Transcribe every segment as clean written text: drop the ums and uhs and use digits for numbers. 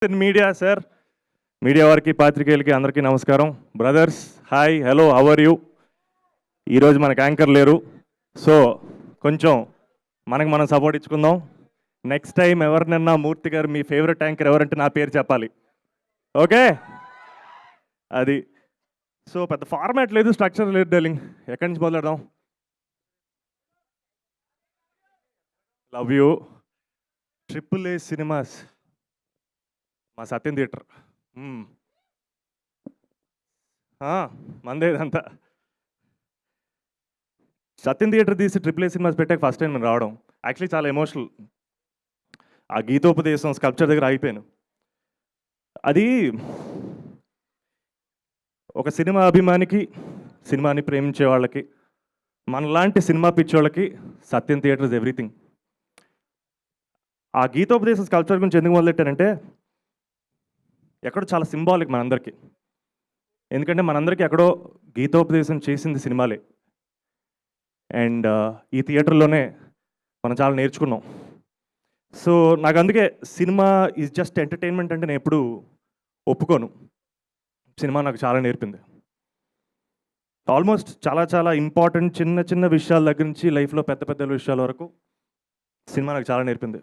Media sir, media వారికి పాత్రికేయులకి అందరికీ నమస్కారం. Brothers hi, hello, how are you? ఈరోజు మనకు యాంకర్ లేరు, సో కొంచెం మనకు మనం సపోర్ట్ ఇచ్చుకుందాం. నెక్స్ట్ టైం ఎవరినన్నా మూర్తి గారు మీ ఫేవరెట్ యాంకర్ ఎవరంటే నా పేరు చెప్పాలి, ఓకే? అది సో పెద్ద ఫార్మాట్ లేదు, స్ట్రక్చర్ లేదు డార్లింగ్. ఎక్కడి నుంచి మొదలెడదాం? Love you. AAA సినిమాస్ మా సత్యం థియేటర్ మందే ఇదంతా. సత్యం థియేటర్ తీసి AAA సినిమాస్ పెట్టాక ఫస్ట్ టైం నేను రావడం యాక్చువల్లీ చాలా ఎమోషనల్. ఆ గీతోపదేశం స్కల్ప్చర్ దగ్గర ఆగిపోయాను. అది ఒక సినిమా అభిమానికి, సినిమాని ప్రేమించే వాళ్ళకి, మనలాంటి సినిమా పిచ్చోళ్ళకి సత్యం థియేటర్ ఇస్ ఎవ్రీథింగ్. ఆ గీతోపదేశం స్కల్ప్చర్ గురించి ఎందుకు మొదలెట్టానంటే ఎక్కడో చాలా సింబాలిక్ మనందరికీ. ఎందుకంటే మనందరికీ ఎక్కడో గీతోపదేశం చేసింది సినిమాలే. అండ్ ఈ థియేటర్లోనే మనం చాలా నేర్చుకున్నాం. సో నాకు అందుకే సినిమా ఈజ్ జస్ట్ ఎంటర్టైన్మెంట్ అంటే నేను ఎప్పుడు ఒప్పుకోను. సినిమా నాకు చాలా నేర్పింది. ఆల్మోస్ట్ చాలా చాలా ఇంపార్టెంట్ చిన్న చిన్న విషయాల దగ్గర నుంచి లైఫ్లో పెద్ద పెద్ద విషయాల వరకు సినిమా నాకు చాలా నేర్పింది.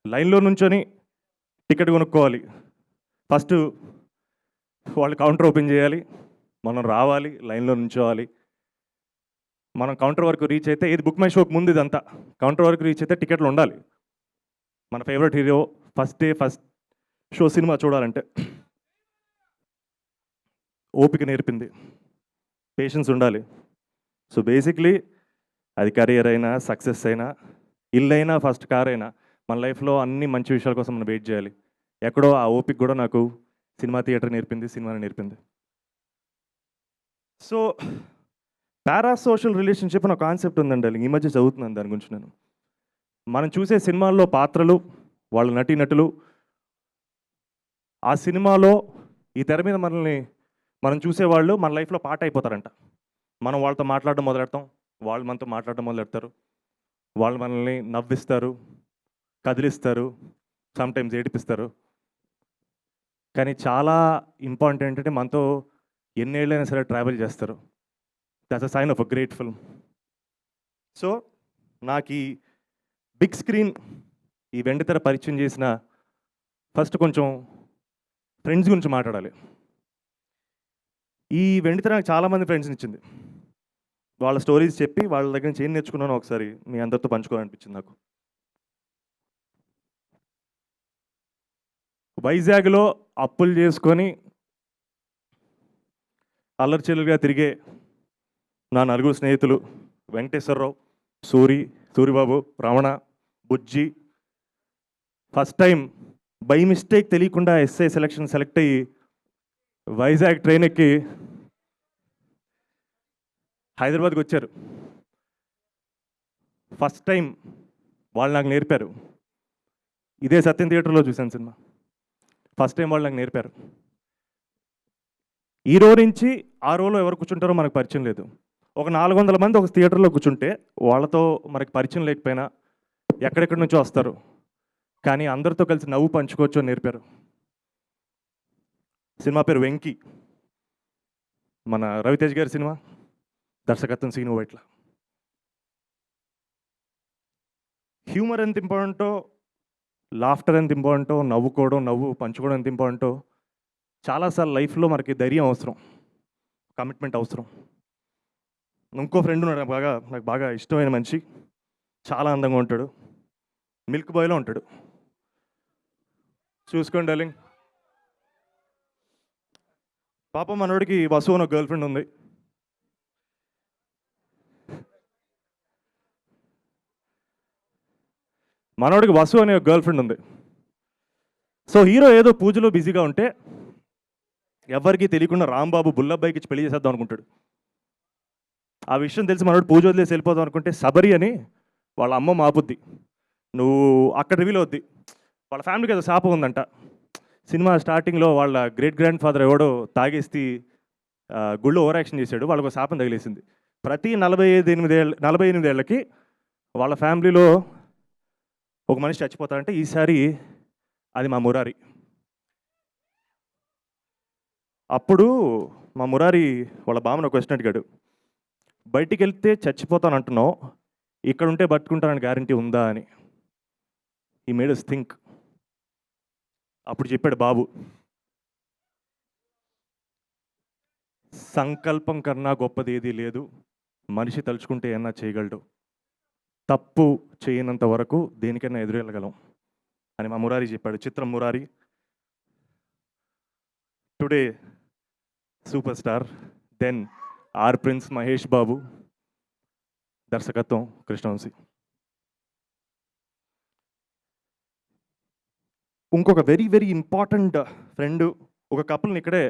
లైన్లో నుంచొని టికెట్ కొనుక్కోవాలి, ఫస్ట్ వాళ్ళు కౌంటర్ ఓపెన్ చేయాలి, మనం రావాలి, లైన్లో నుంచోవాలి. మనం కౌంటర్ వరకు రీచ్ అయితే, ఇది బుక్ మై షోకి ముందు ఇదంతా, కౌంటర్ వరకు రీచ్ అయితే టికెట్లు ఉండాలి. మన favourite hero first day first show cinema చూడాలంటే ఓపిక నేర్పింది, పేషెన్స్ ఉండాలి. సో బేసిక్లీ అది కెరియర్ అయినా, సక్సెస్ అయినా, ఇల్లు అయినా, ఫస్ట్ కార్ అయినా, మన లైఫ్లో అన్ని మంచి విషయాల కోసం మనం వెయిట్ చేయాలి. ఎక్కడో ఆ ఓపిక కూడా నాకు సినిమా థియేటర్ నేర్పింది, సినిమాని నేర్పింది. సో పారాసోషల్ రిలేషన్షిప్ అనే కాన్సెప్ట్ ఉందండి, ఈ మధ్య చదువుతున్నాను దాని గురించి. నేను మనం చూసే సినిమాల్లో పాత్రలు, వాళ్ళ నటీనటులు, ఆ సినిమాలో ఈ తెర మీద మనల్ని మనం చూసేవాళ్ళు మన లైఫ్లో పార్ట్ అయిపోతారంట. మనం వాళ్ళతో మాట్లాడడం మొదలెడతాం, వాళ్ళు మనతో మాట్లాడడం మొదలెడతారు. వాళ్ళు మనల్ని నవ్విస్తారు, కదిలిస్తారు, సమ్టైమ్స్ ఏడిపిస్తారు. కానీ చాలా ఇంపార్టెంట్ ఏంటంటే మనతో ఎన్నేళ్ళైనా సరే ట్రావెల్ చేస్తారు. That's a sign of a great film. So నాకు ఈ బిగ్ స్క్రీన్, ఈ వెండితెర పరిచయం చేసిన ఫస్ట్ కొంచెం ఫ్రెండ్స్ గురించి మాట్లాడాలి. ఈ వెండితెర నాకు చాలామంది ఫ్రెండ్స్ని ఇచ్చింది. వాళ్ళ స్టోరీస్ చెప్పి వాళ్ళ దగ్గర నుంచి ఏం నేర్చుకున్నానో ఒకసారి మీ అందరితో పంచుకోవాలనిపించింది నాకు. వైజాగ్లో అప్పులు చేసుకొని అల్లరిచెల్లుగా తిరిగే నా నలుగురు స్నేహితులు వెంకటేశ్వరరావు, సూరిబాబు, రమణ, బుజ్జి, ఫస్ట్ టైం బై మిస్టేక్ తెలియకుండా ఎస్ఐ సెలెక్ట్ అయ్యి వైజాగ్ ట్రైన్ ఎక్కి హైదరాబాద్కి వచ్చారు. ఫస్ట్ టైం వాళ్ళు నాకు నేర్పారు. ఇదే సత్యం థియేటర్లో చూశాను సినిమా. ఫస్ట్ టైం వాళ్ళు నాకు నేర్పారు. ఈ రో నుంచి ఆ రోలో ఎవరు కూర్చుంటారో మనకు పరిచయం లేదు. ఒక 400 మంది ఒక థియేటర్లో కూర్చుంటే వాళ్ళతో మనకి పరిచయం లేకపోయినా ఎక్కడెక్కడి నుంచో వస్తారు, కానీ అందరితో కలిసి నవ్వు పంచుకోవచ్చు అని నేర్పారు. సినిమా పేరు వెంకీ, మన రవితేజ్ గారి సినిమా, దర్శకత్వం సీను వైట్ల. హ్యూమర్ ఎంత ఇంపార్టెంటో, లాఫ్టర్ ఎంత ఇంపార్టెంటో, నవ్వు పంచుకోవడం ఎంత ఇంపార్టెంటో, చాలాసార్లు లైఫ్లో మనకి ధైర్యం అవసరం, కమిట్మెంట్ అవసరం. ఇంకో ఫ్రెండ్ ఉన్నాడు నాకు బాగా ఇష్టమైన మనిషి, చాలా అందంగా ఉంటాడు, మిల్క్ బాయ్లో ఉంటాడు, చూసుకోండి డార్లింగ్. పాపం మనోడికి వసు అని ఒక గర్ల్ ఫ్రెండ్ ఉంది. మనోడికి వసు అనే ఒక గర్ల్ ఫ్రెండ్ ఉంది. సో హీరో ఏదో పూజలో బిజీగా ఉంటే ఎవరికి తెలియకుండా రాంబాబు బుల్లబ్బాయికి ఇచ్చి పెళ్లి చేసేద్దాం అనుకుంటాడు. ఆ విషయం తెలిసి మనోడు పూజ వదిలేసి వెళ్ళిపోదాం అనుకుంటే శబరి అని వాళ్ళ అమ్మ మాపుద్ది, నువ్వు అక్కడ రివీల్ అవుద్ది. వాళ్ళ ఫ్యామిలీకి ఏదో శాపం ఉందంట. సినిమా స్టార్టింగ్లో వాళ్ళ గ్రేట్ గ్రాండ్ ఫాదర్ ఎవడో తాగేసి గుళ్ళో ఓవర్ యాక్షన్ చేశాడు, వాళ్ళకు శాపం తగిలేసింది. ప్రతి 48 ఏళ్ళకి వాళ్ళ ఫ్యామిలీలో ఒక మనిషి చచ్చిపోతాడంటే ఈసారి అది మా మురారి. అప్పుడు మా మురారి వాళ్ళ బామ్మను క్వశ్చన్ అడిగాడు, బయటికి వెళ్తే చచ్చిపోతాను అంటున్నావు, ఇక్కడ ఉంటే బతుకుంటానని గ్యారంటీ ఉందా అని. ఈ మేడ్ us థింక్. అప్పుడు చెప్పాడు బాబు, సంకల్పం కన్నా గొప్పది ఏదీ లేదు, మనిషి తలుచుకుంటే ఏమన్నా చేయగలడు, తప్పు చేయనంత వరకు దేనికైనా ఎదురెళ్ళగలం అని మా మురారి చెప్పాడు. చిత్రం Murari. Today super star, then our prince Mahesh Babu, దర్శకత్వం కృష్ణవంశీ. ఇంకొక వెరీ వెరీ ఇంపార్టెంట్ ఫ్రెండ్, ఒక కపుల్ని ఇక్కడే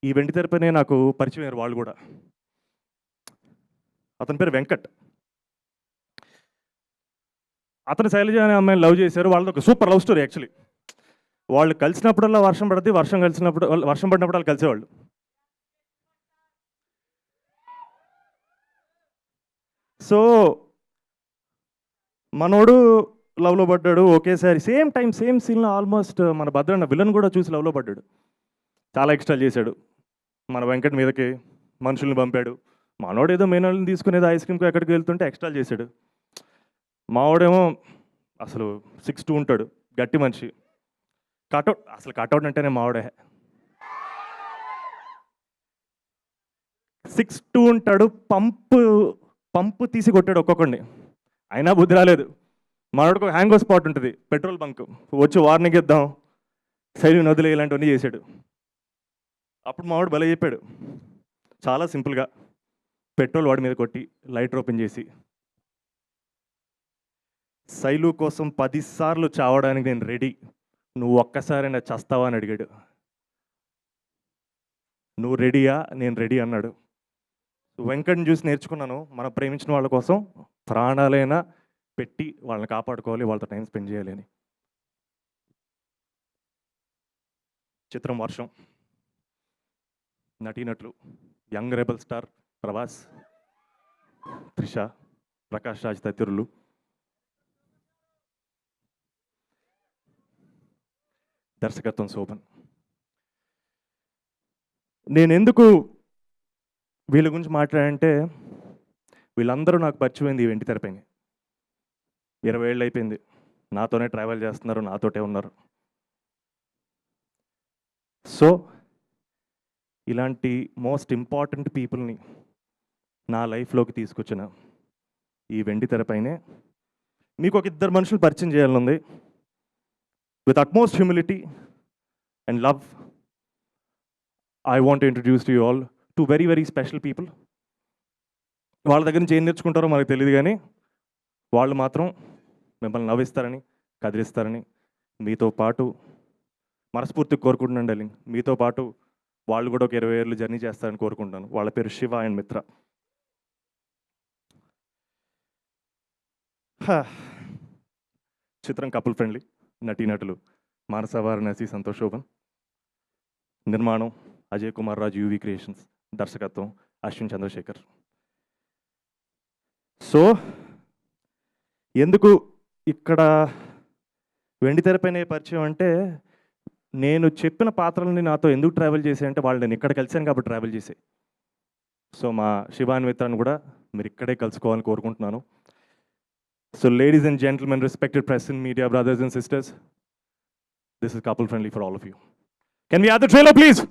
ఈ వెండి తెరపైనే నాకు పరిచయం అయ్యారు వాళ్ళు కూడా. అతని పేరు వెంకట్. అతను శైలజ అనే అమ్మాయిని లవ్ చేశారు. వాళ్ళది ఒక సూపర్ లవ్ స్టోరీ యాక్చువల్లీ. వాళ్ళు కలిసినప్పుడల్లా వర్షం పడుతుంది, వర్షం పడినప్పుడు వాళ్ళు కలిసేవాళ్ళు. సో మనోడు లవ్లో పడ్డాడు ఒకేసారి, సేమ్ టైం సేమ్ సీన్లో ఆల్మోస్ట్ మన భద్రన్న విలన్ కూడా చూసి లవ్లో పడ్డాడు. చాలా ఎక్స్ట్రా చేశాడు. మన వెంకట్ మీదకి మనుషుల్ని పంపాడు. మనోడు ఏదో మెయిన్ తీసుకునేది ఐస్ క్రీమ్కి ఎక్కడికి వెళ్తుంటే ఎక్స్ట్రా చేశాడు. మావాడేమో అసలు 6'2" ఉంటాడు, గట్టి మనిషి. కటౌట్, అసలు కటౌట్ అంటేనే మావాడే. 6'2" ఉంటాడు, పంపు తీసి కొట్టాడు ఒక్కొక్కడిని, అయినా బుద్ధి రాలేదు. మనోడికి ఒక హ్యాంగో స్పాట్ ఉంటుంది, పెట్రోల్ బంక్, వచ్చి వార్నింగ్ ఇద్దాం, సైడ్ నదులు ఇలాంటివన్నీ చేశాడు. అప్పుడు మావాడు భలే చెప్పాడు, చాలా సింపుల్గా పెట్రోల్ వాడి మీద కొట్టి లైటర్ ఓపెన్ చేసి, శైలు కోసం 10 సార్లు చావడానికి నేను రెడీ, నువ్వు ఒక్కసారైనా చస్తావా అని అడిగాడు. నువ్వు రెడీయా? నేను రెడీ అన్నాడు. వెంకట్ని చూసి నేర్చుకున్నాను, మనం ప్రేమించిన వాళ్ళ కోసం ప్రాణాలైనా పెట్టి వాళ్ళని కాపాడుకోవాలి, వాళ్ళతో టైం స్పెండ్ చేయాలి అని. చిత్రం వర్షం. నటీనటులు young rebel star Prabhas, Trisha, Prakash Raj తదితరులు. దర్శకత్వం శోభన్. నేను ఎందుకు వీళ్ళ గురించి మాట్లాడంటే, వీళ్ళందరూ నాకు పరిచయమైంది ఈ వెండి తెరపైన. 20 ఏళ్ళు అయిపోయింది, నాతోనే ట్రావెల్ చేస్తున్నారు, నాతోటే ఉన్నారు. సో ఇలాంటి మోస్ట్ ఇంపార్టెంట్ పీపుల్ని నా లైఫ్లోకి తీసుకొచ్చిన ఈ వెండి తెరపైనే మీకు ఒక 2 మనుషులు పరిచయం చేయాలనుంది. With utmost humility and love, I want to introduce to you all 2 very very special people. వాళ్ళ దగ్గర నుంచి ఏం నేర్చుకుంటారో మనకు తెలియదు, కానీ వాళ్ళు మాత్రం మిమ్మల్ని నవ్విస్తారని, కదిలిస్తారని మీతో పాటు మనస్ఫూర్తిగా కోరుకుంటున్నాను డార్లింగ్. మీతో పాటు వాళ్ళు కూడా ఒక 20 ఏళ్ళు జర్నీ చేస్తారని కోరుకుంటాను. వాళ్ళ పేరు శివ అండ్ మిత్ర. చిత్రం కపుల్ ఫ్రెండ్లీ. నటీనటులు మానస వారణాసి, సంతోష్ శోభన్. నిర్మాణం అజయ్ కుమార్ రాజు, యూవి క్రియేషన్స్. దర్శకత్వం అశ్విన్ చంద్రశేఖర్. సో ఎందుకు ఇక్కడ వెండి తెరపైన పరిచయం అంటే, నేను చెప్పిన పాత్రలని నాతో ఎందుకు ట్రావెల్ చేశాయంటే, వాళ్ళు నేను ఇక్కడ కలిశాను కాబట్టి ట్రావెల్ చేసే. సో మా శివాని మిత్రాన్ని కూడా మీరు ఇక్కడే కలుసుకోవాలని కోరుకుంటున్నాను. So ladies and gentlemen, respected press and media brothers and sisters, this is couple friendly for all of you. Can we have the trailer please?